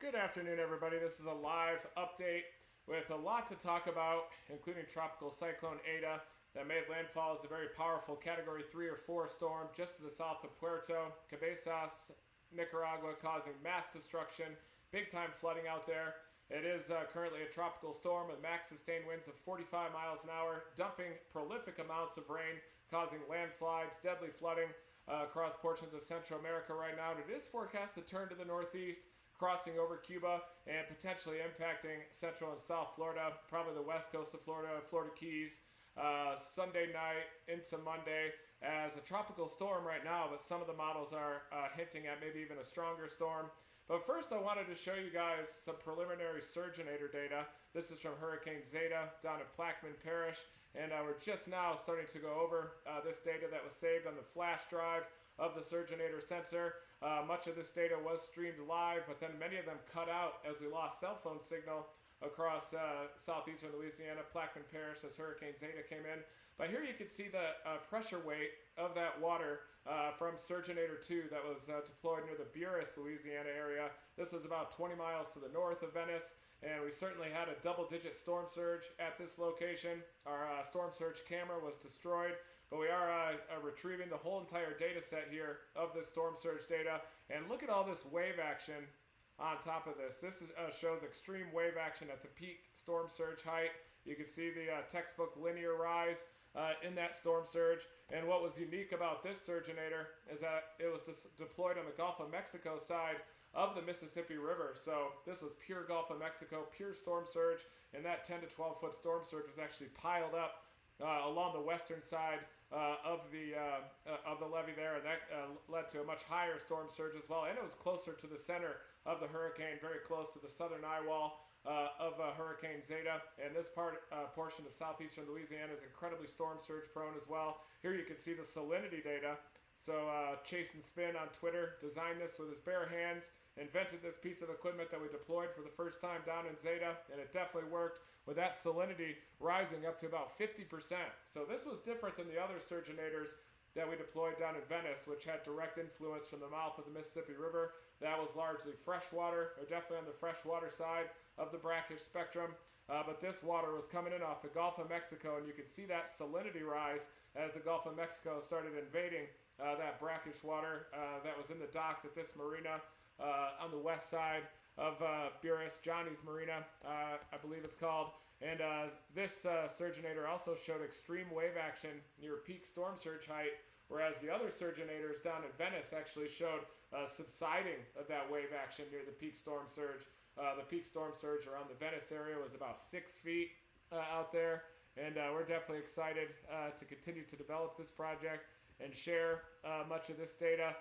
Good afternoon, everybody. This is a live update with a lot to talk about, including Tropical Cyclone ETA that made landfall as a very powerful Category 3 or 4 storm just to the south of Puerto Cabezas, Nicaragua, causing mass destruction, big-time flooding out there. It is currently a tropical storm with max sustained winds of 45 miles an hour, dumping prolific amounts of rain, causing landslides, deadly flooding across portions of Central America right now. And it is forecast to turn to the northeast, crossing over Cuba and potentially impacting Central and South Florida, probably the west coast of Florida, Florida Keys, Sunday night into Monday as a tropical storm right now, but some of the models are hinting at maybe even a stronger storm. But first I wanted to show you guys some preliminary surginator data. This is from Hurricane ZETA down at Plaquemines Parish, and we're just now starting to go over this data that was saved on the flash drive of the surginator sensor. Much of this data was streamed live, but then many of them cut out as we lost cell phone signal across southeastern Louisiana, Plaquemines Parish, as Hurricane ZETA came in. But here you can see the pressure weight of that water from Surginator 2 that was deployed near the Buras, Louisiana area. This was about 20 miles to the north of Venice, and we certainly had a double-digit storm surge at this location. Our storm surge camera was destroyed, but we are retrieving the whole entire data set here of this storm surge data. And look at all this wave action on top of this. This shows extreme wave action at the peak storm surge height. You can see the textbook linear rise in that storm surge. And what was unique about this surginator is that it was deployed on the Gulf of Mexico side of the Mississippi River. So this was pure Gulf of Mexico, pure storm surge, and that 10 to 12 foot storm surge was actually piled up along the western side of the levee there, and that led to a much higher storm surge as well. And it was closer to the center of the hurricane, very close to the southern eye wall of Hurricane ZETA. And this portion of southeastern Louisiana is incredibly storm surge prone as well. Here you can see the salinity data. So Chase and Spin on Twitter designed this with his bare hands, invented this piece of equipment that we deployed for the first time down in ZETA, and it definitely worked with that salinity rising up to about 50%. So this was different than the other surginators that we deployed down in Venice, which had direct influence from the mouth of the Mississippi River. That was largely freshwater, or definitely on the freshwater side of the brackish spectrum. But this water was coming in off the Gulf of Mexico, and you could see that salinity rise as the Gulf of Mexico started invading that brackish water that was in the docks at this marina on the west side of Buras, Johnny's Marina, I believe it's called. And this surginator also showed extreme wave action near peak storm surge height, whereas the other surginators down in Venice actually showed subsiding of that wave action near the peak storm surge. The peak storm surge around the Venice area was about 6 feet out there, and we're definitely excited to continue to develop this project and share much of this data.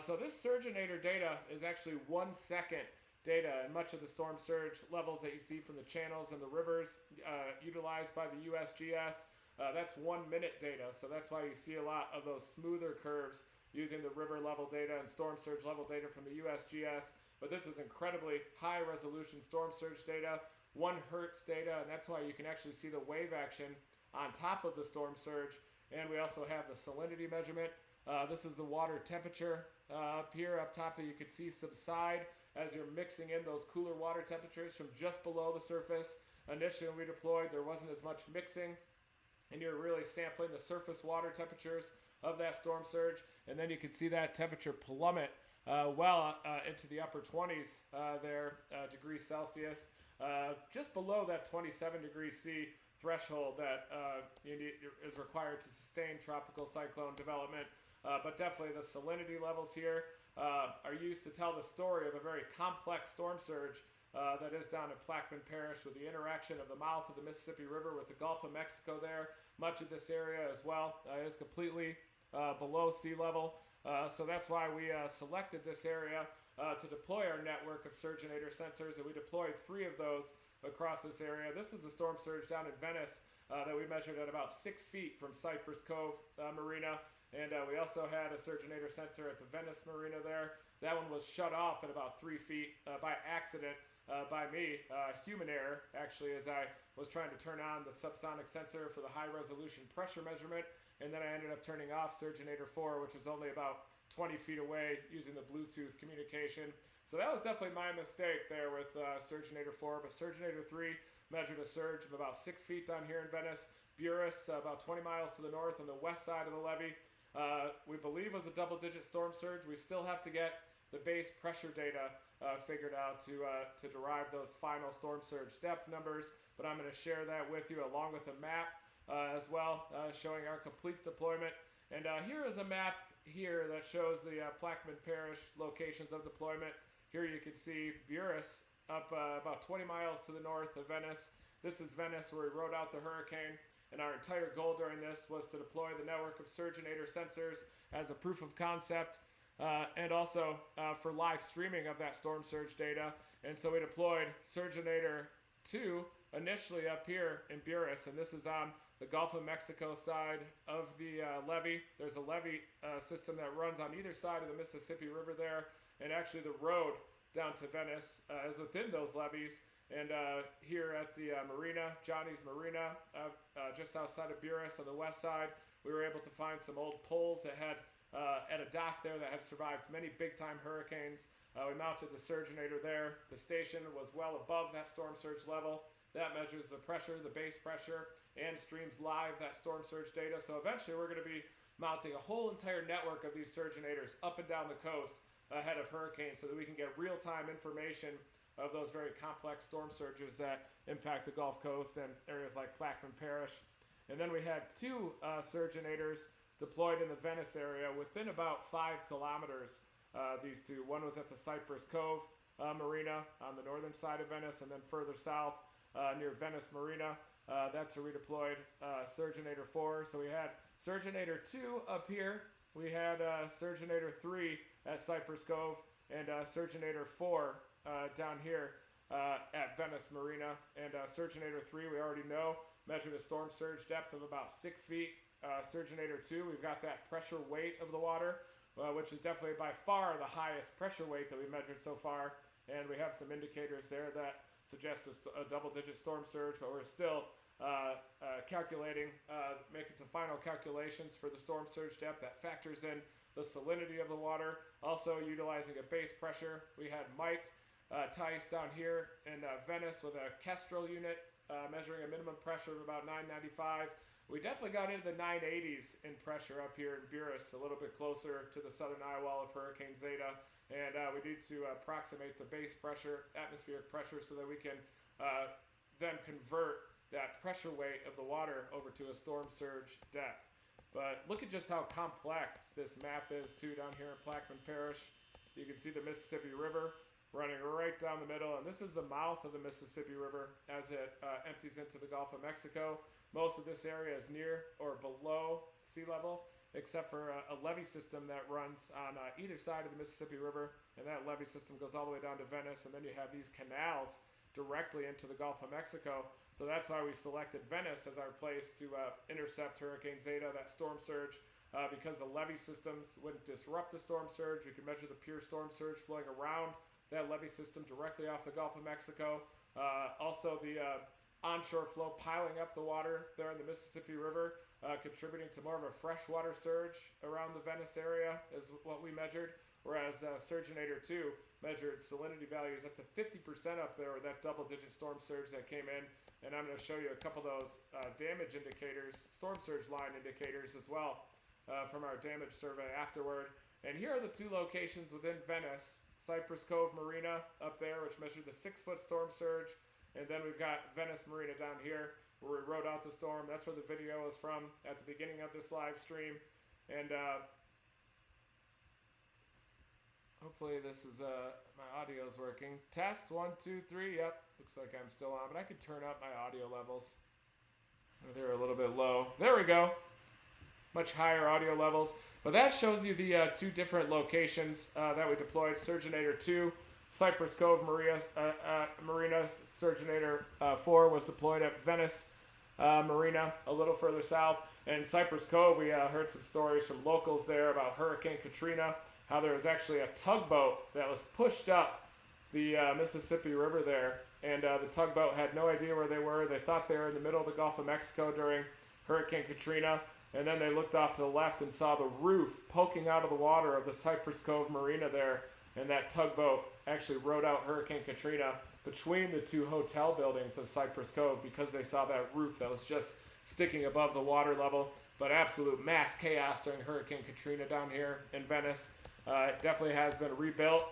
So this surginator data is actually 1 second data, and much of the storm surge levels that you see from the channels and the rivers utilized by the USGS, that's 1 minute data. So that's why you see a lot of those smoother curves using the river level data and storm surge level data from the USGS. But this is incredibly high resolution storm surge data, 1 hertz data, and that's why you can actually see the wave action on top of the storm surge. And we also have the salinity measurement. This is the water temperature up here up top that you can see subside as you're mixing in those cooler water temperatures from just below the surface. Initially when we deployed, there wasn't as much mixing, and you're really sampling the surface water temperatures of that storm surge. And then you can see that temperature plummet into the upper 20s degrees Celsius, just below that 27 degrees C threshold that is required to sustain tropical cyclone development. But definitely the salinity levels here are used to tell the story of a very complex storm surge that is down in Plaquemines Parish, with the interaction of the mouth of the Mississippi River with the Gulf of Mexico there. Much of this area as well is completely below sea level. So that's why we selected this area to deploy our network of surginator sensors, and we deployed 3 of those across this area. This was the storm surge down in Venice that we measured at about 6 feet from Cypress Cove Marina. And we also had a surginator sensor at the Venice Marina there. That one was shut off at about 3 feet by accident by me, human error, actually, as I was trying to turn on the subsonic sensor for the high resolution pressure measurement. and then I ended up turning off Surginator 4, which was only about 20 feet away using the Bluetooth communication. So that was definitely my mistake there with Surginator 4, but Surginator 3 measured a surge of about 6 feet down here in Venice. Buras, about 20 miles to the north on the west side of the levee, we believe was a double-digit storm surge. We still have to get the base pressure data figured out to derive those final storm surge depth numbers, but I'm going to share that with you along with a map as well, showing our complete deployment. And here is a map here that shows the Plaquemines Parish locations of deployment. Here you can see Buras up about 20 miles to the north of Venice. This is Venice where we rode out the hurricane, and our entire goal during this was to deploy the network of Surginator sensors as a proof of concept and also for live streaming of that storm surge data. And so we deployed Surginator 2 initially up here in Buras, and this is on the Gulf of Mexico side of the levee. There's a levee system that runs on either side of the Mississippi River there, and actually the road down to Venice is within those levees. And here at the marina, Johnny's Marina, just outside of Buras on the west side, we were able to find some old poles that had at a dock there that had survived many big-time hurricanes. We mounted the Surginator there. The station was well above that storm surge level. That measures the pressure, the base pressure, and streams live that storm surge data. So eventually we're going to be mounting a whole entire network of these Surginators up and down the coast ahead of hurricanes so that we can get real-time information of those very complex storm surges that impact the Gulf Coast and areas like Plaquemines Parish. And then we had two Surginators deployed in the Venice area within about 5 kilometers. These two. One was at the Cypress Cove Marina on the northern side of Venice, and then further south near Venice Marina. That's where we deployed Surginator 4. So we had Surginator 2 up here. We had Surginator 3 at Cypress Cove, and Surginator 4 down here at Venice Marina. And Surginator 3, we already know, measured a storm surge depth of about 6 feet. Surginator 2, we've got that pressure weight of the water, which is definitely by far the highest pressure weight that we measured so far. And we have some indicators there that suggest a double-digit storm surge, but we're still calculating, making some final calculations for the storm surge depth that factors in the salinity of the water. Also utilizing a base pressure. We had Mike Tice down here in Venice with a Kestrel unit measuring a minimum pressure of about 995. We definitely got into the 980s in pressure up here in Buras, a little bit closer to the southern eye wall of Hurricane ZETA. And we need to approximate the base pressure, atmospheric pressure, so that we can then convert that pressure weight of the water over to a storm surge depth. But look at just how complex this map is too down here in Plaquemines Parish. You can see the Mississippi River running right down the middle, and this is the mouth of the Mississippi River as it empties into the Gulf of Mexico. Most of this area is near or below sea level, except for a levee system that runs on either side of the Mississippi River, and that levee system goes all the way down to Venice, and then you have these canals directly into the Gulf of Mexico. So that's why we selected Venice as our place to intercept Hurricane ZETA, that storm surge, because the levee systems wouldn't disrupt the storm surge. We could measure the pure storm surge flowing around that levee system directly off the Gulf of Mexico. Also the onshore flow piling up the water there in the Mississippi River, contributing to more of a freshwater surge around the Venice area is what we measured, whereas Surginator 2 measured salinity values up to 50% up there with that double-digit storm surge that came in. And I'm going to show you a couple of those damage indicators, storm surge line indicators as well from our damage survey afterward. And here are the two locations within Venice. Cypress Cove Marina up there, which measured the 6-foot storm surge. And then we've got Venice Marina down here where we rode out the storm. That's where the video is from at the beginning of this live stream. And hopefully this is, my audio is working. Test, 1, 2, 3, yep. Looks like I'm still on, but I could turn up my audio levels. They're a little bit low. There we go. Much higher audio levels. But that shows you the two different locations that we deployed. Surginator 2, Cypress Cove Marina, Surginator 4 was deployed at Venice Marina, a little further south. And Cypress Cove, we heard some stories from locals there about Hurricane Katrina, how there was actually a tugboat that was pushed up the Mississippi River there. And the tugboat had no idea where they were. They thought they were in the middle of the Gulf of Mexico during Hurricane Katrina. and then they looked off to the left and saw the roof poking out of the water of the Cypress Cove Marina there, and that tugboat actually rode out Hurricane Katrina between the two hotel buildings of Cypress Cove because they saw that roof that was just sticking above the water level. But absolute mass chaos during Hurricane Katrina down here in Venice. It definitely has been rebuilt.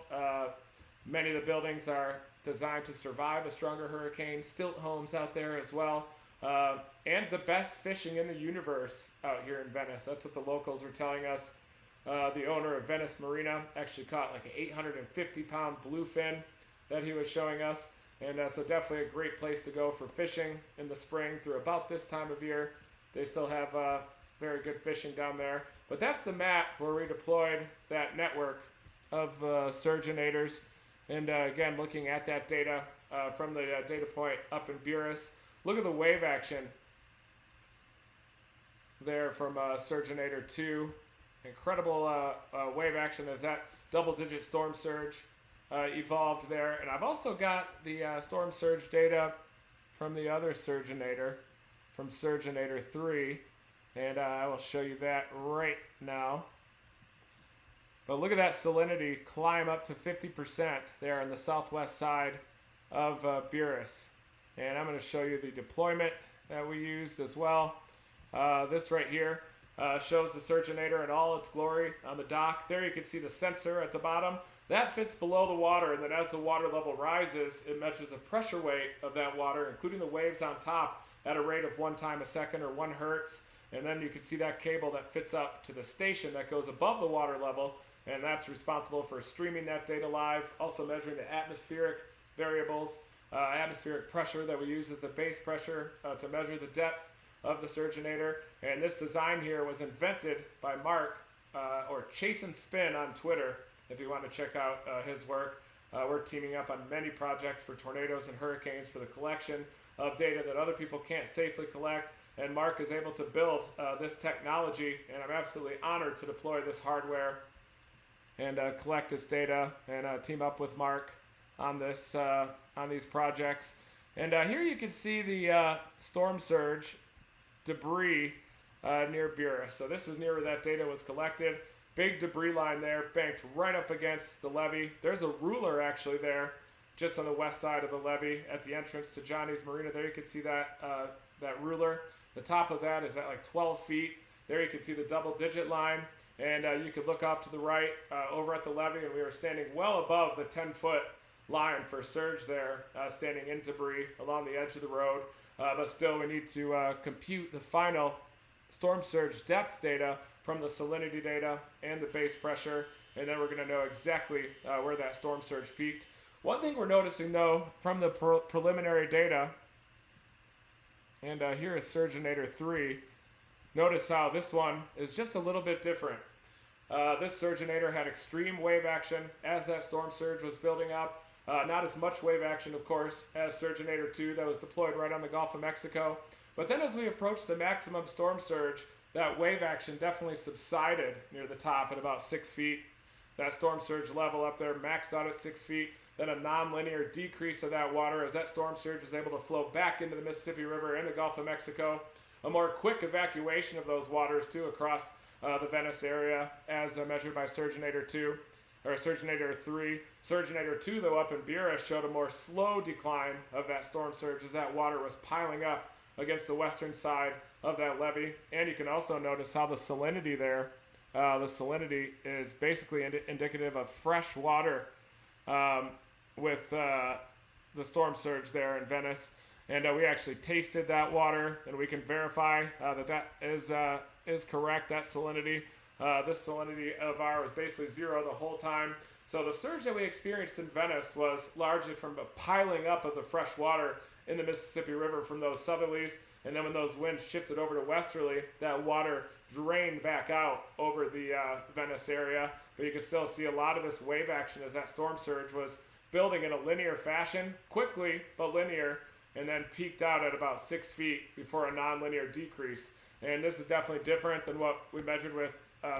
Many of the buildings are designed to survive a stronger hurricane. Stilt homes out there as well. And the best fishing in the universe out here in Venice. That's what the locals were telling us. The owner of Venice Marina actually caught like an 850-pound bluefin that he was showing us. And so definitely a great place to go for fishing in the spring through about this time of year. They still have very good fishing down there. But that's the map where we deployed that network of surginators. And again, looking at that data from the data point up in Buras. Look at the wave action there from Surginator 2. Incredible wave action as that double-digit storm surge evolved there. And I've also got the storm surge data from the other Surginator, from Surginator 3. And I will show you that right now. But look at that salinity climb up to 50% there on the southwest side of Buras. And I'm going to show you the deployment that we used as well. This right here shows the Surginator in all its glory on the dock. There you can see the sensor at the bottom. That fits below the water, and then as the water level rises, it measures the pressure weight of that water, including the waves on top, at a rate of 1 time a second or 1 hertz. And then you can see that cable that fits up to the station that goes above the water level, and that's responsible for streaming that data live, also measuring the atmospheric variables, atmospheric pressure that we use as the base pressure to measure the depth of the Surginator. And this design here was invented by Mark, or Chase and Spin on Twitter, if you want to check out his work. We're teaming up on many projects for tornadoes and hurricanes for the collection of data that other people can't safely collect. And Mark is able to build this technology, and I'm absolutely honored to deploy this hardware and collect this data and team up with Mark on this on these projects. And here you can see the storm surge debris near Buras. So this is near where that data was collected. Big debris line there, banked right up against the levee. There's a ruler actually there, just on the west side of the levee at the entrance to Johnny's Marina. There you can see that that ruler. The top of that is at like 12 feet. There you can see the double-digit line, and you could look off to the right over at the levee, and we were standing well above the 10-foot line for surge there, standing in debris along the edge of the road. But still, we need to compute the final storm surge depth data from the salinity data and the base pressure, and then we're going to know exactly where that storm surge peaked. One thing we're noticing, though, from the preliminary data, and here is Surginator 3, notice how this one is just a little bit different. This Surginator had extreme wave action as that storm surge was building up. Not as much wave action, of course, as Surginator 2 that was deployed right on the Gulf of Mexico. But then as we approached the maximum storm surge, that wave action definitely subsided near the top at about 6 feet. That storm surge level up there maxed out at 6 feet. Then a non-linear decrease of that water as that storm surge was able to flow back into the Mississippi River and the Gulf of Mexico. A more quick evacuation of those waters, too, across the Venice area as measured by Surginator 2. Or Surginator 3. Surginator 2, though, up in Buras showed a more slow decline of that storm surge as that water was piling up against the western side of that levee. And you can also notice how the salinity there, the salinity is basically indicative of fresh water with the storm surge there in Venice. And we actually tasted that water, and we can verify that is correct, that salinity. This salinity of ours was basically 0 the whole time. So the surge that we experienced in Venice was largely from a piling up of the fresh water in the Mississippi River from those southerlies. And then when those winds shifted over to westerly, that water drained back out over the Venice area. But you can still see a lot of this wave action as that storm surge was building in a linear fashion, quickly but linear, and then peaked out at about 6 feet before a non-linear decrease. And this is definitely different than what we measured with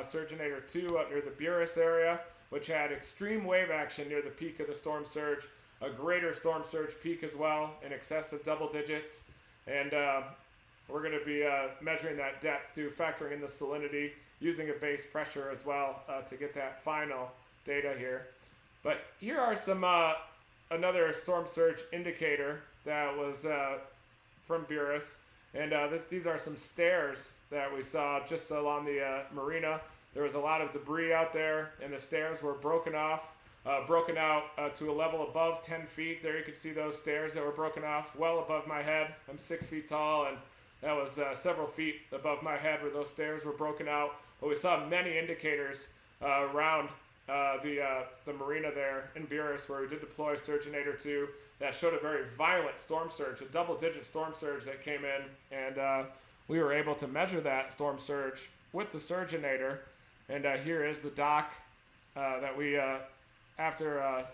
Surginator 2 up near the Buras area, which had extreme wave action near the peak of the storm surge, a greater storm surge peak as well, in excess of double digits. And We're going to be measuring that depth too, factoring in the salinity, using a base pressure as well to get that final data here. But here are some another storm surge indicator that was from Buras. And these are some stairs that we saw just along the marina. There was a lot of debris out there, and the stairs were broken out to a level above 10 feet. There you can see those stairs that were broken off well above my head. I'm 6 feet tall, and that was several feet above my head where those stairs were broken out. But we saw many indicators around the marina there in Buras, where we did deploy Surginator 2, that showed a very violent storm surge, a double-digit storm surge that came in, and we were able to measure that storm surge with the Surginator. And here is the dock that we, after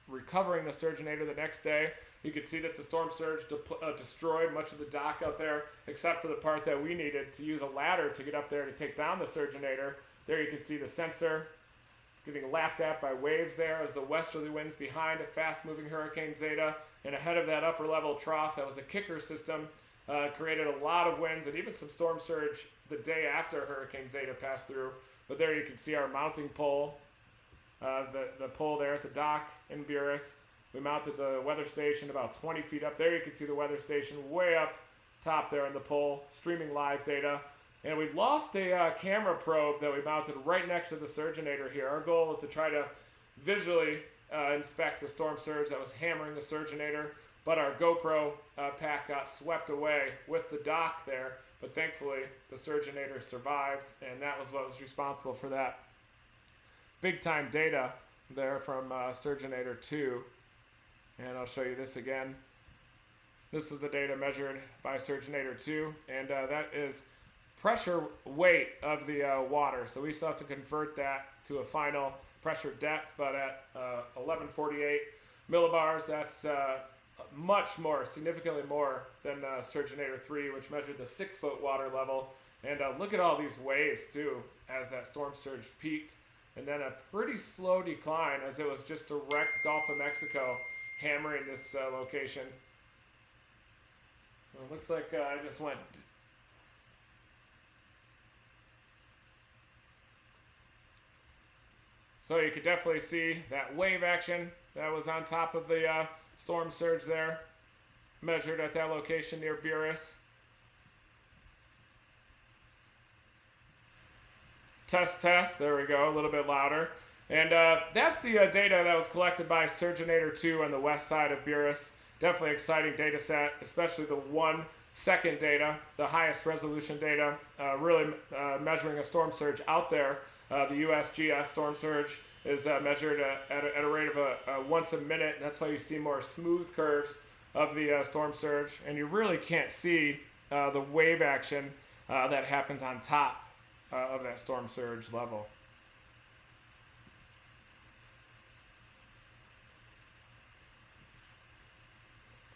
recovering the Surginator the next day, you could see that the storm surge destroyed much of the dock out there, except for the part that we needed to use a ladder to get up there to take down the Surginator. There you can see the sensor getting lapped at by waves there as the westerly winds behind a fast-moving Hurricane Zeta, and ahead of that upper-level trough that was a kicker system, created a lot of winds and even some storm surge the day after Hurricane Zeta passed through. But there you can see our mounting pole, the pole there at the dock in Buras. We mounted the weather station about 20 feet up there. You can see the weather station way up top there on the pole, streaming live data. And we've lost a camera probe that we mounted right next to the Surginator here. Our goal was to try to visually inspect the storm surge that was hammering the Surginator, but our GoPro pack got swept away with the dock there. But thankfully, the Surginator survived, and that was what was responsible for that big-time data there from Surginator 2. And I'll show you this again. This is the data measured by Surginator 2, and that is pressure weight of the water. So we still have to convert that to a final pressure depth, but at 1148 millibars, that's much more, significantly more than Surginator 3, which measured the 6-foot water level. And look at all these waves too as that storm surge peaked, and then a pretty slow decline as it was just direct Gulf of Mexico hammering this location. Well, it looks like I just went. So you could definitely see that wave action that was on top of the storm surge there, measured at that location near Buras. Test, there we go, a little bit louder. And that's the data that was collected by Surginator 2 on the west side of Buras. Definitely exciting data set, especially the 1-second data, the highest resolution data, really measuring a storm surge out there. The USGS storm surge is measured at a rate of once a minute. That's why you see more smooth curves of the storm surge, and you really can't see the wave action that happens on top of that storm surge level.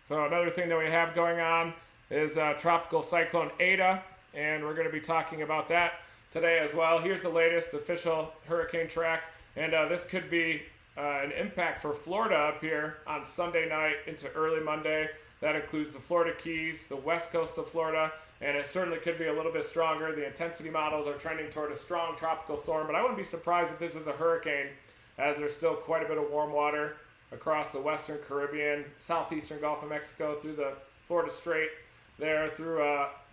So another thing that we have going on is Tropical Cyclone ETA, and we're going to be talking about that today as well. Here's the latest official hurricane track, and this could be an impact for Florida up here on Sunday night into early Monday. That includes the Florida Keys, the west coast of Florida, and it certainly could be a little bit stronger. The intensity models are trending toward a strong tropical storm, but I wouldn't be surprised if this is a hurricane, as there's still quite a bit of warm water across the western Caribbean, southeastern Gulf of Mexico, through the Florida Strait, there through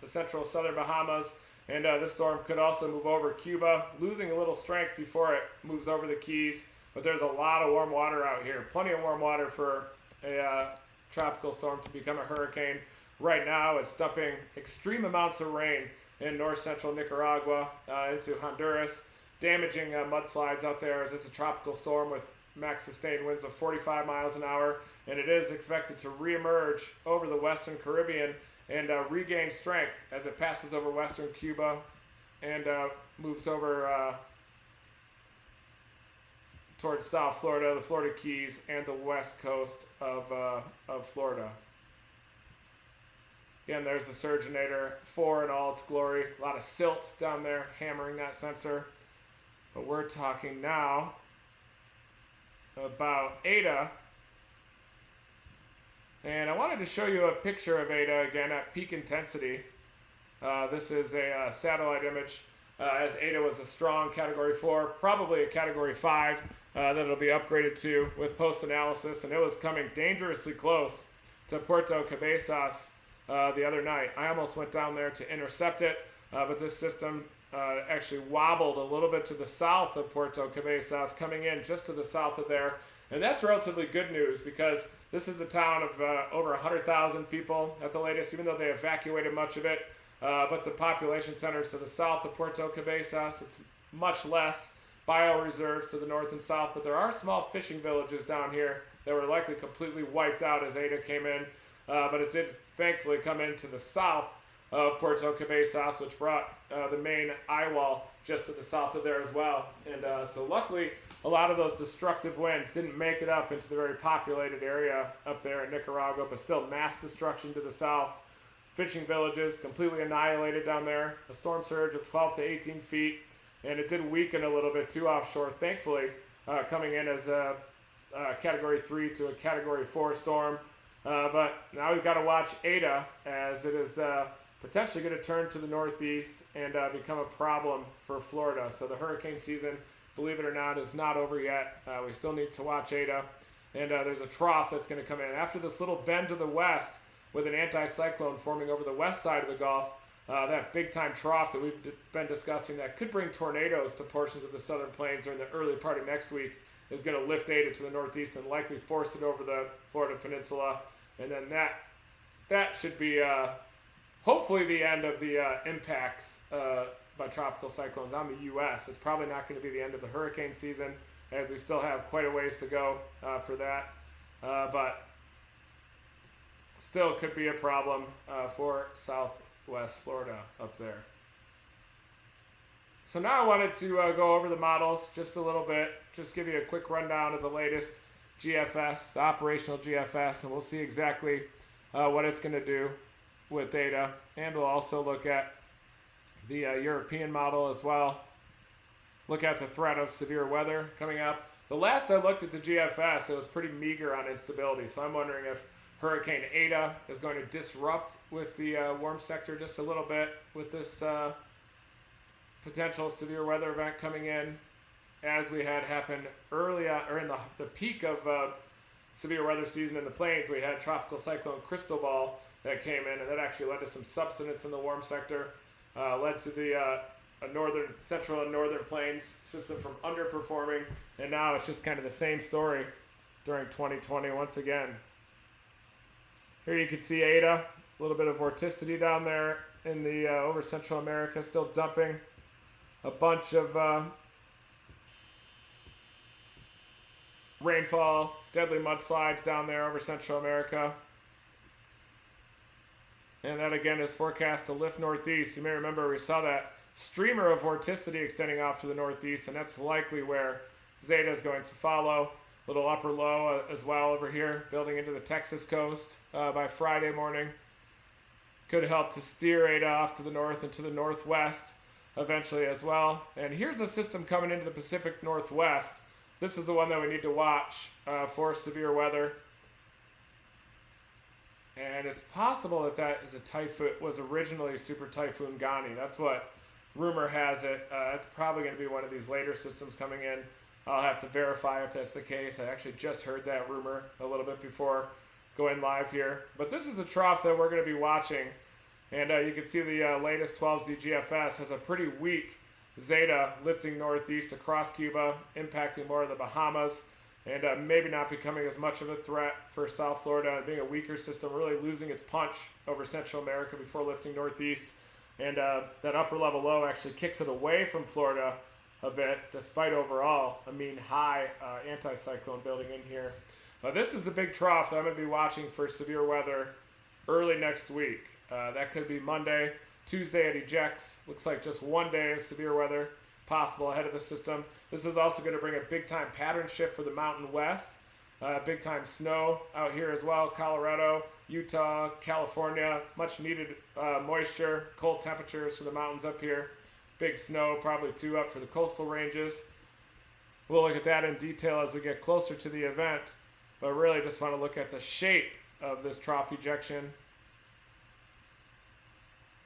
the central southern Bahamas. And this storm could also move over Cuba, losing a little strength before it moves over the Keys. But there's a lot of warm water out here, plenty of warm water for a tropical storm to become a hurricane. Right now, it's dumping extreme amounts of rain in north central Nicaragua into Honduras, damaging mudslides out there as it's a tropical storm with max sustained winds of 45 miles an hour. And it is expected to reemerge over the western Caribbean and regain strength as it passes over western Cuba and moves over towards South Florida, the Florida Keys, and the west coast of Florida. Again, there's the Surginator 4 in all its glory. A lot of silt down there hammering that sensor. But we're talking now about ETA. And I wanted to show you a picture of ETA again at peak intensity. This is a satellite image as ETA was a strong Category 4, probably a Category 5 that it'll be upgraded to with post-analysis. And it was coming dangerously close to Puerto Cabezas the other night. I almost went down there to intercept it, but this system actually wobbled a little bit to the south of Puerto Cabezas, coming in just to the south of there. And that's relatively good news because this is a town of over 100,000 people at the latest, even though they evacuated much of it. But the population centers to the south of Puerto Cabezas, it's much less. Bioreserves to the north and south, but there are small fishing villages down here that were likely completely wiped out as ETA came in. But it did thankfully come into the south of Puerto Cabezas, which brought the main eye wall just to the south of there as well. And so luckily, a lot of those destructive winds didn't make it up into the very populated area up there in Nicaragua, but still mass destruction to the south. Fishing villages completely annihilated down there. A storm surge of 12 to 18 feet, and it did weaken a little bit too offshore, thankfully, coming in as a Category 3 to a Category 4 storm. But now we've got to watch ETA as it is potentially going to turn to the northeast and become a problem for Florida. So the hurricane season, believe it or not, is not over yet. We still need to watch ETA. And there's a trough that's going to come in. After this little bend to the west with an anticyclone forming over the west side of the Gulf, that big-time trough that we've been discussing that could bring tornadoes to portions of the southern plains during the early part of next week is going to lift ETA to the northeast and likely force it over the Florida peninsula. And then that should be hopefully the end of the impacts by tropical cyclones on the U.S. It's probably not going to be the end of the hurricane season, as we still have quite a ways to go for that. But still could be a problem for southwest Florida up there. So now I wanted to go over the models just a little bit, just give you a quick rundown of the latest GFS, the operational GFS, and we'll see exactly what it's going to do with ETA. And we'll also look at the European model as well. Look at the threat of severe weather coming up. The last I looked at the GFS, it was pretty meager on instability. So I'm wondering if Hurricane ETA is going to disrupt with the warm sector just a little bit with this potential severe weather event coming in, as we had happen early on, or in the peak of severe weather season in the plains. We had Tropical Cyclone Cristobal that came in, and that actually led to some subsidence in the warm sector, led to the central and northern plains system from underperforming, and now it's just kind of the same story during 2020 once again. Here you can see ETA, a little bit of vorticity down there in the over Central America, still dumping a bunch of rainfall, deadly mudslides down there over Central America. And that again is forecast to lift northeast. You may remember we saw that streamer of vorticity extending off to the northeast, and that's likely where Zeta is going to follow. Little upper low as well over here, building into the Texas coast by Friday morning. Could help to steer ETA off to the north and to the northwest eventually as well. And here's a system coming into the Pacific Northwest. This is the one that we need to watch for severe weather. And it's possible that that is a typhoon, was originally Super Typhoon Gani. That's what rumor has it. It's probably going to be one of these later systems coming in. I'll have to verify if that's the case. I actually just heard that rumor a little bit before going live here. But this is a trough that we're going to be watching. And you can see the latest 12Z GFS has a pretty weak Zeta lifting northeast across Cuba, impacting more of the Bahamas, and maybe not becoming as much of a threat for South Florida, and being a weaker system, really losing its punch over Central America before lifting northeast. And that upper level low actually kicks it away from Florida a bit, despite overall a mean high anticyclone building in here. This is the big trough that I'm going to be watching for severe weather early next week. That could be Monday. Tuesday it ejects. Looks like just one day of severe weather possible ahead of the system. This is also going to bring a big-time pattern shift for the Mountain West. Big-time snow out here as well. Colorado, Utah, California. Much needed moisture, cold temperatures for the mountains up here. Big snow, probably 2 up for the coastal ranges. We'll look at that in detail as we get closer to the event. But really just want to look at the shape of this trough ejection.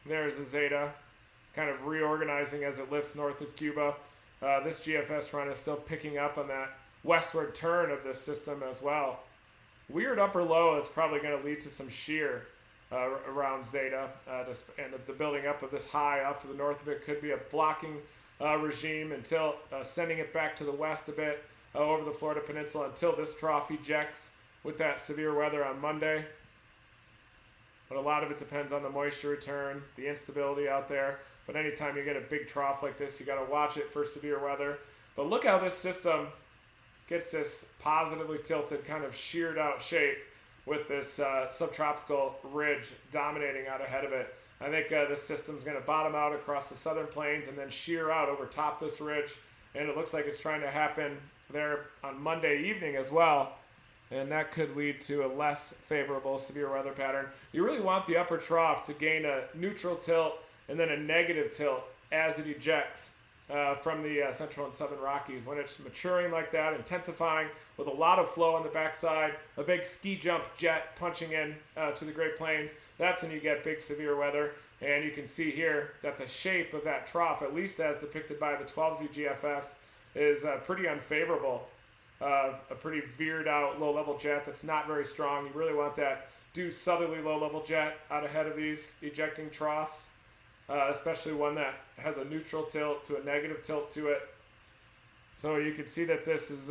There's the Zeta, kind of reorganizing as it lifts north of Cuba. This GFS front is still picking up on that westward turn of this system as well. Weird upper low that's probably going to lead to some shear around Zeta, and the building up of this high off to the north of it could be a blocking regime until sending it back to the west a bit over the Florida Peninsula until this trough ejects with that severe weather on Monday. But a lot of it depends on the moisture return, the instability out there. But anytime you get a big trough like this, you got to watch it for severe weather. But look how this system gets this positively tilted, kind of sheared out shape with this subtropical ridge dominating out ahead of it. I think this system's going to bottom out across the southern plains and then shear out over top this ridge. And it looks like it's trying to happen there on Monday evening as well. And that could lead to a less favorable severe weather pattern. You really want the upper trough to gain a neutral tilt and then a negative tilt as it ejects from the central and southern Rockies. When it's maturing like that, intensifying with a lot of flow on the backside, a big ski jump jet punching in to the Great Plains, that's when you get big severe weather. And you can see here that the shape of that trough, at least as depicted by the 12Z GFS, is pretty unfavorable. A pretty veered out low-level jet that's not very strong. You really want that due southerly low-level jet out ahead of these ejecting troughs, especially one that has a neutral tilt to a negative tilt to it. So you can see that this is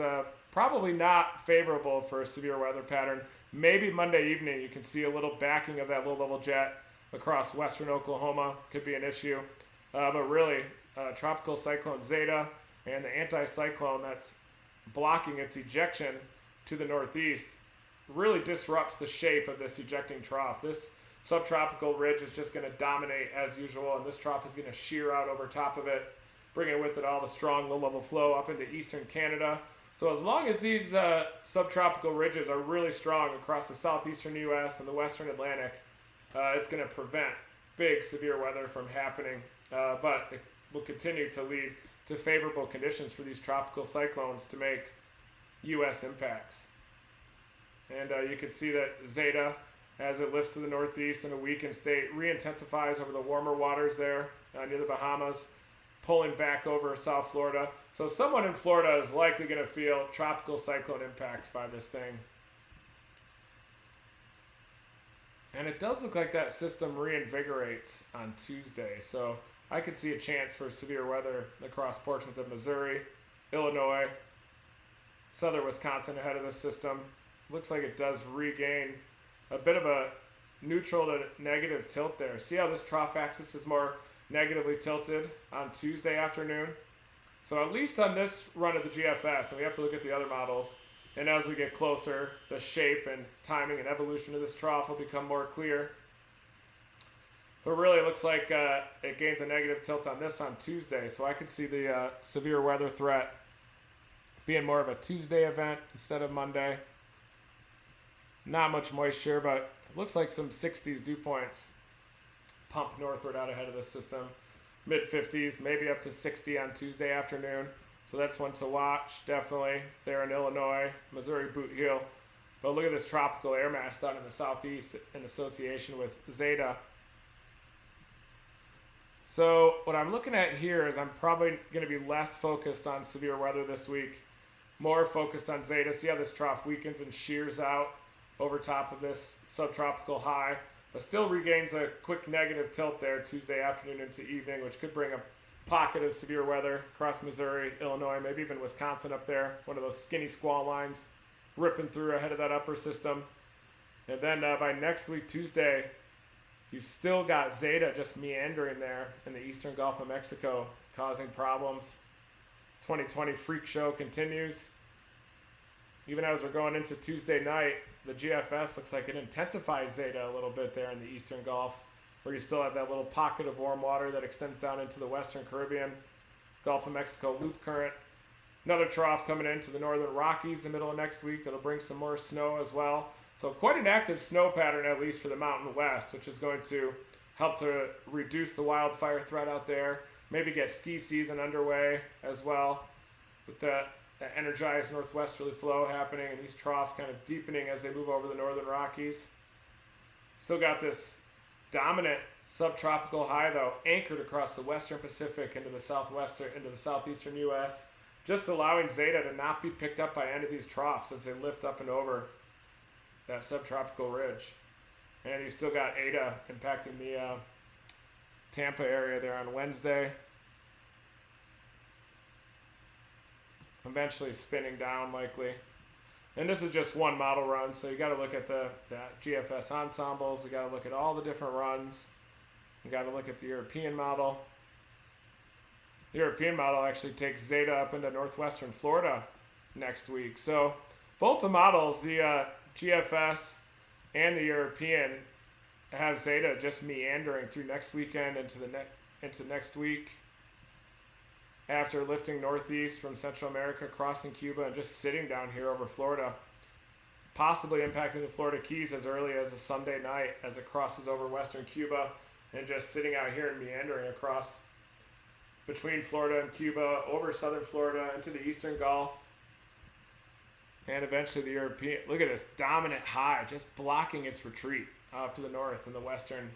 probably not favorable for a severe weather pattern. Maybe Monday evening you can see a little backing of that low-level jet across western Oklahoma. Could be an issue. But really, Tropical Cyclone Zeta and the anticyclone that's blocking its ejection to the northeast really disrupts the shape of this ejecting trough. This subtropical ridge is just going to dominate as usual, and this trough is going to shear out over top of it, bringing with it all the strong low-level flow up into eastern Canada. So as long as these subtropical ridges are really strong across the southeastern U.S. and the western Atlantic, it's going to prevent big severe weather from happening, but it will continue to lead to favorable conditions for these tropical cyclones to make U.S. impacts. And you can see that Zeta, as it lifts to the northeast in a weakened state, re-intensifies over the warmer waters there near the Bahamas, pulling back over South Florida. So someone in Florida is likely going to feel tropical cyclone impacts by this thing. And it does look like that system reinvigorates on Tuesday. So I could see a chance for severe weather across portions of Missouri, Illinois, southern Wisconsin ahead of this system. Looks like it does regain a bit of a neutral to negative tilt there. See how this trough axis is more negatively tilted on Tuesday afternoon? So at least on this run of the GFS, and we have to look at the other models, and as we get closer, the shape and timing and evolution of this trough will become more clear. But really, it looks like it gains a negative tilt on this on Tuesday. So I could see the severe weather threat being more of a Tuesday event instead of Monday. Not much moisture, but it looks like some 60s dew points pump northward out ahead of this system. Mid-50s, maybe up to 60 on Tuesday afternoon. So that's one to watch, definitely, there in Illinois, Missouri Boot Heel. But look at this tropical air mass down in the southeast in association with Zeta. So what I'm looking at here is I'm probably going to be less focused on severe weather this week, more focused on Zeta. See how this trough weakens and shears out over top of this subtropical high, but still regains a quick negative tilt there Tuesday afternoon into evening, which could bring a pocket of severe weather across Missouri, Illinois, maybe even Wisconsin up there, one of those skinny squall lines ripping through ahead of that upper system. And then by next week, Tuesday, you've still got Zeta just meandering there in the eastern Gulf of Mexico, causing problems. 2020 freak show continues. Even as we're going into Tuesday night, the GFS looks like it intensifies Zeta a little bit there in the eastern Gulf, where you still have that little pocket of warm water that extends down into the western Caribbean, Gulf of Mexico loop current. Another trough coming into the northern Rockies the middle of next week that'll bring some more snow as well. So quite an active snow pattern, at least for the Mountain West, which is going to help to reduce the wildfire threat out there, maybe get ski season underway as well with the that energized northwesterly flow happening, and these troughs kind of deepening as they move over the northern Rockies. Still got this dominant subtropical high, though, anchored across the western Pacific into the southeastern U.S., just allowing Zeta to not be picked up by any of these troughs as they lift up and over that subtropical ridge. And you've still got ETA impacting the Tampa area there on Wednesday. Eventually spinning down likely. And this is just one model run, so you got to look at the GFS ensembles. We got to look at all the different runs. We got to look at the European model. The European model actually takes Zeta up into northwestern Florida next week. So both the models, the GFS and the European, have Zeta just meandering through next weekend into next week, after lifting northeast from Central America, crossing Cuba, and just sitting down here over Florida, possibly impacting the Florida Keys as early as a Sunday night as it crosses over western Cuba, and just sitting out here and meandering across between Florida and Cuba, over southern Florida, into the eastern Gulf, and eventually the European. Look at this dominant high, just blocking its retreat off to the north in the western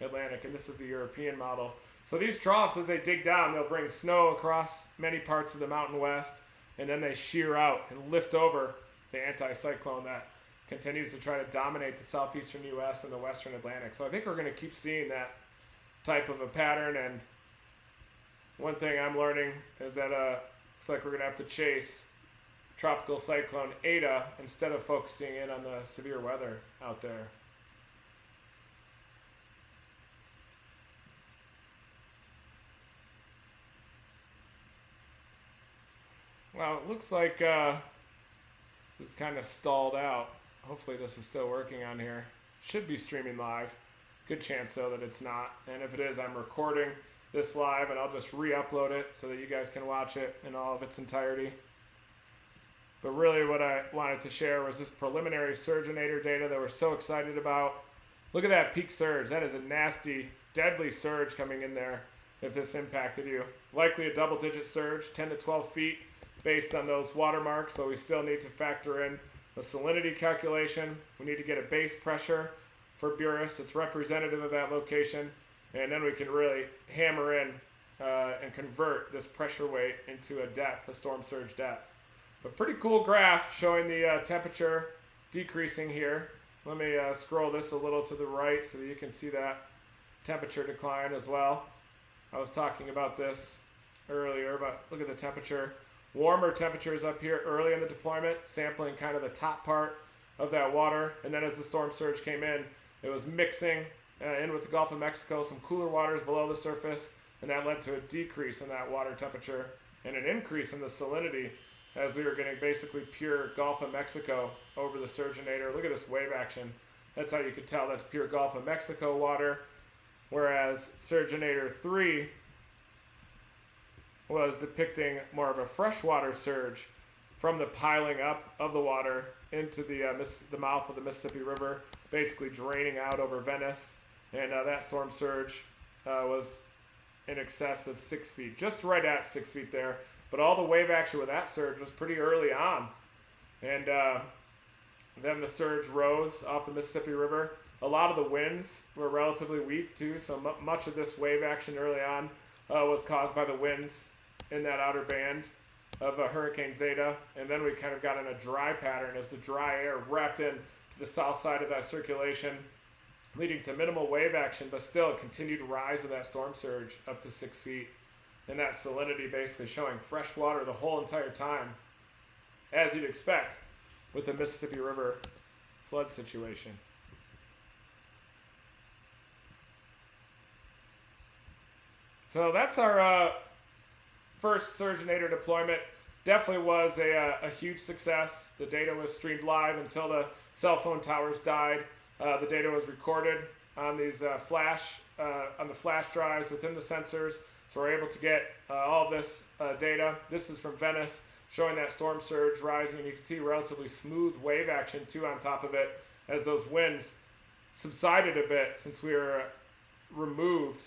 Atlantic, and this is the European model. So these troughs, as they dig down, they'll bring snow across many parts of the Mountain West, and then they shear out and lift over the anticyclone that continues to try to dominate the southeastern U.S. and the western Atlantic. So I think we're going to keep seeing that type of a pattern, and one thing I'm learning is that looks like we're going to have to chase Tropical Cyclone ETA instead of focusing in on the severe weather out there. Well, it looks like this is kind of stalled out. Hopefully this is still working on here. Should be streaming live. Good chance, though, that it's not. And if it is, I'm recording this live, and I'll just re-upload it so that you guys can watch it in all of its entirety. But really what I wanted to share was this preliminary surginator data that we're so excited about. Look at that peak surge. That is a nasty, deadly surge coming in there if this impacted you. Likely a double-digit surge, 10 to 12 feet. Based on those watermarks, but we still need to factor in the salinity calculation. We need to get a base pressure for Buris that's representative of that location, and then we can really hammer in and convert this pressure weight into a depth, a storm surge depth. But pretty cool graph showing the temperature decreasing here. Let me scroll this a little to the right so that you can see that temperature decline as well. I was talking about this earlier, but look at the temperature. Warmer temperatures up here early in the deployment, sampling kind of the top part of that water. And then as the storm surge came in, it was mixing in with the Gulf of Mexico, some cooler waters below the surface, and that led to a decrease in that water temperature and an increase in the salinity as we were getting basically pure Gulf of Mexico over the surginator. Look at this wave action. That's how you could tell that's pure Gulf of Mexico water, whereas surginator 3 was depicting more of a freshwater surge from the piling up of the water into the mouth of the Mississippi River, basically draining out over Venice. And that storm surge was in excess of 6 feet, just right at 6 feet there. But all the wave action with that surge was pretty early on. And then the surge rose off the Mississippi River. A lot of the winds were relatively weak too, so much of this wave action early on was caused by the winds in that outer band of Hurricane Zeta, and then we kind of got in a dry pattern as the dry air wrapped in to the south side of that circulation, leading to minimal wave action, but still a continued rise of that storm surge up to 6 feet, and that salinity basically showing fresh water the whole entire time, as you'd expect with the Mississippi River flood situation. So that's our first surginator deployment. Definitely was a huge success. The data was streamed live until the cell phone towers died. The data was recorded on these flash drives within the sensors, so we're able to get all of this data. This is from Venice, showing that storm surge rising, and you can see relatively smooth wave action too on top of it as those winds subsided a bit since we were removed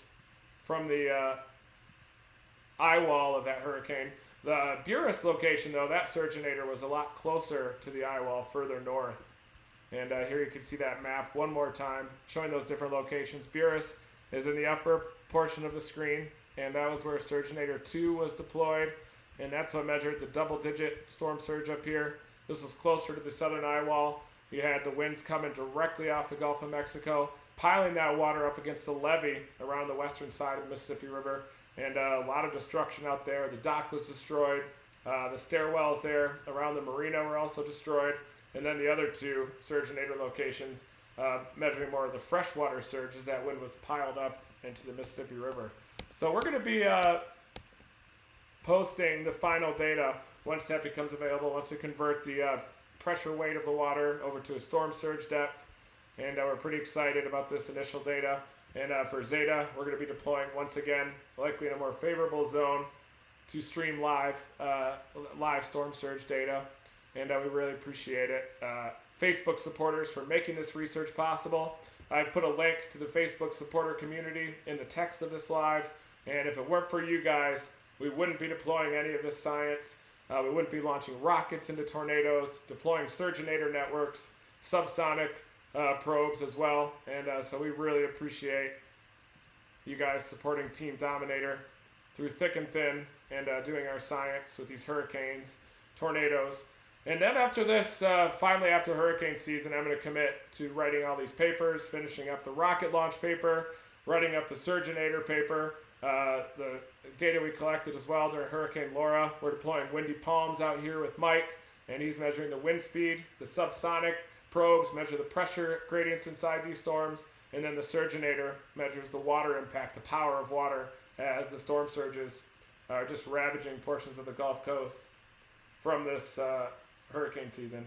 from the eye wall of that hurricane. The Buras location, though, that surginator was a lot closer to the eye wall, further north. And here you can see that map one more time, showing those different locations. Buras is in the upper portion of the screen, and that was where Surginator 2 was deployed. And that's what measured the double-digit storm surge up here. This was closer to the southern eye wall. You had the winds coming directly off the Gulf of Mexico, piling that water up against the levee around the western side of the Mississippi River. And a lot of destruction out there. The dock was destroyed. The stairwells there around the marina were also destroyed. And then the other two surginator locations measuring more of the freshwater surge as that wind was piled up into the Mississippi River. So we're going to be posting the final data once that becomes available, once we convert the pressure weight of the water over to a storm surge depth. And we're pretty excited about this initial data. And for Zeta, we're going to be deploying once again, likely in a more favorable zone, to stream live storm surge data. And we really appreciate it. Facebook supporters for making this research possible. I've put a link to the Facebook supporter community in the text of this live. And if it weren't for you guys, we wouldn't be deploying any of this science. We wouldn't be launching rockets into tornadoes, deploying surginator networks, subsonic probes as well. And so we really appreciate you guys supporting Team Dominator through thick and thin and doing our science with these hurricanes, tornadoes. And then after this, finally after hurricane season, I'm going to commit to writing all these papers, finishing up the rocket launch paper, writing up the surginator paper, the data we collected as well during Hurricane Laura. We're deploying windy palms out here with Mike, and he's measuring the wind speed. The subsonic probes measure the pressure gradients inside these storms, and then the surginator measures the water impact, the power of water as the storm surges are just ravaging portions of the Gulf Coast from this hurricane season.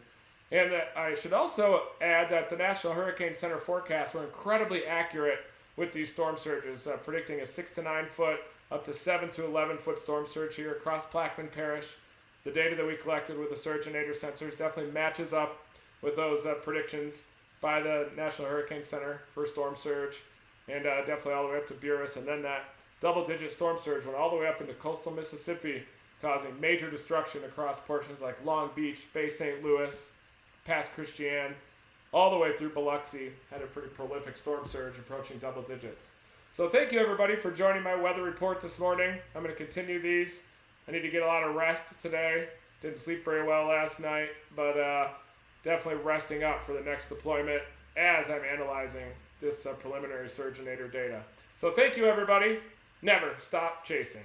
And I should also add that the National Hurricane Center forecasts were incredibly accurate with these storm surges, predicting a 6 to 9 foot up to 7 to 11 foot storm surge here across Plaquemines Parish. The data that we collected with the surginator sensors definitely matches up with those predictions by the National Hurricane Center for storm surge, and definitely all the way up to Buras. And then that double-digit storm surge went all the way up into coastal Mississippi, causing major destruction across portions like Long Beach, Bay St. Louis, past Christiane, all the way through Biloxi. Had a pretty prolific storm surge approaching double digits. So thank you everybody for joining my weather report this morning. I'm going to continue these. I need to get a lot of rest today. Didn't sleep very well last night, but definitely resting up for the next deployment as I'm analyzing this preliminary surginator data. So thank you everybody. Never stop chasing.